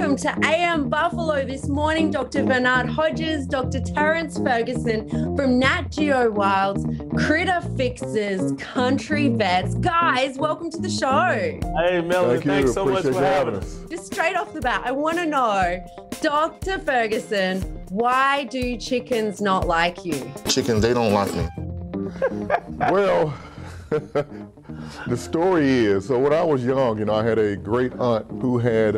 welcome to AM Buffalo this morning. Dr. Bernard Hodges, Dr. Terence Ferguson from Nat Geo Wild's Critter Fixers Country Vets. Guys, welcome to the show. Hey, Melanie, thanks so much for having us. Just straight off the bat, I want to know, Dr. Ferguson, why do chickens not like you? Chickens, they don't like me. Well, the story is, so when I was young, I had a great aunt who had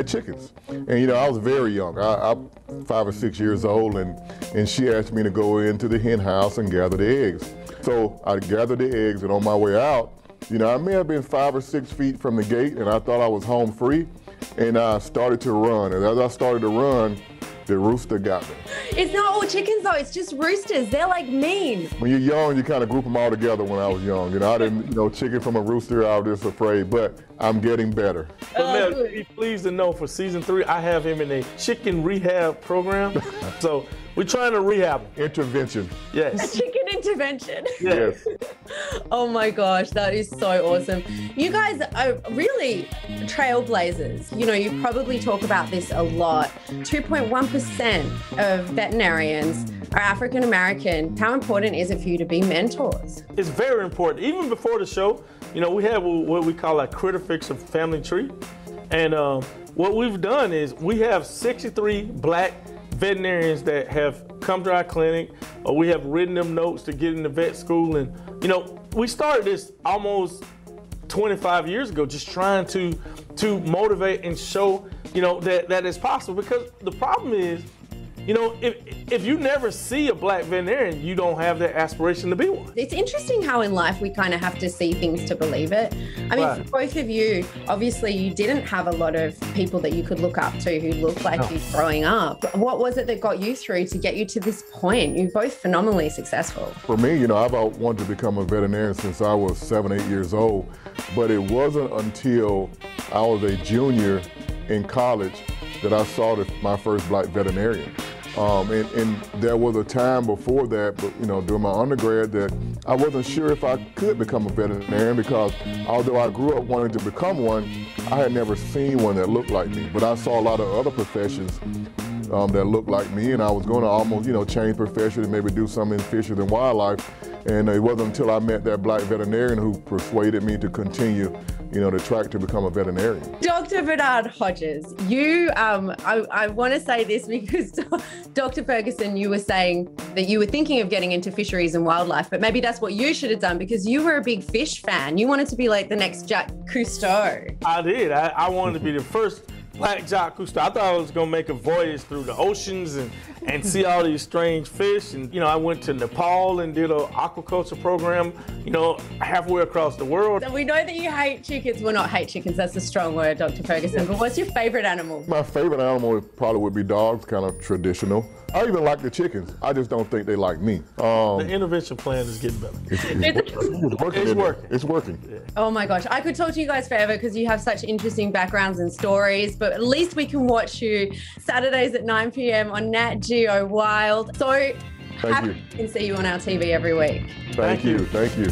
chickens. And, I was very young. I'm 5 or 6 years old, and she asked me to go into the hen house and gather the eggs. So I gathered the eggs, and on my way out, I may have been 5 or 6 feet from the gate, and I thought I was home free, and I started to run. And as I started to run, the rooster got me. It's not all chickens though, it's just roosters. They're like mean. When you're young, you kind of group them all together when I was young. I didn't, chicken from a rooster, I was just afraid, but I'm getting better. But Mel, be pleased to know for season 3, I have him in a chicken rehab program. So we're trying to rehab him. Intervention. Yes. A chicken intervention. Yes. Oh my gosh, that is so awesome. You guys are really trailblazers. You probably talk about this a lot. 2.1% of veterinarians are African American. How important is it for you to be mentors? It's very important. Even before the show, we have what we call a Critter Fixer family tree. And what we've done is we have 63 black veterinarians that have come to our clinic, or we have written them notes to get into vet school. And, we started this almost 25 years ago, just trying to motivate and show, that it's possible. Because the problem is, if you never see a black veterinarian, you don't have that aspiration to be one. It's interesting how in life we kind of have to see things to believe it. I mean, Right. For both of you, obviously you didn't have a lot of people that you could look up to who looked like you growing up. What was it that got you through to get you to this point? You're both phenomenally successful. For me, I've wanted to become a veterinarian since I was 7, 8 years old, but it wasn't until I was a junior in college that I saw my first black veterinarian. And there was a time before that, but during my undergrad, that I wasn't sure if I could become a veterinarian, because although I grew up wanting to become one, I had never seen one that looked like me. But I saw a lot of other professions that looked like me, and I was going to almost, change profession and maybe do something in fisheries and wildlife. And it wasn't until I met that black veterinarian who persuaded me to continue, the track to become a veterinarian. Dr. Bernard Hodges, you, I want to say this because Dr. Ferguson, you were saying that you were thinking of getting into fisheries and wildlife, but maybe that's what you should have done, because you were a big fish fan. You wanted to be like the next Jacques Cousteau. I did. I wanted to be the first black Jacques Cousteau. I thought I was going to make a voyage through the oceans and see all these strange fish. And, I went to Nepal and did an aquaculture program, halfway across the world. So we know that you hate chickens. Well, not hate chickens, that's a strong word, Dr. Ferguson, but what's your favorite animal? My favorite animal probably would be dogs, kind of traditional. I even like the chickens. I just don't think they like me. The intervention plan is getting better. It's working. It's working. Yeah. Oh my gosh, I could talk to you guys forever because you have such interesting backgrounds and stories, but at least we can watch you Saturdays at 9 p.m. on Nat Geo Wild. So happy we can see you on our TV every week. Thank you. Thank you.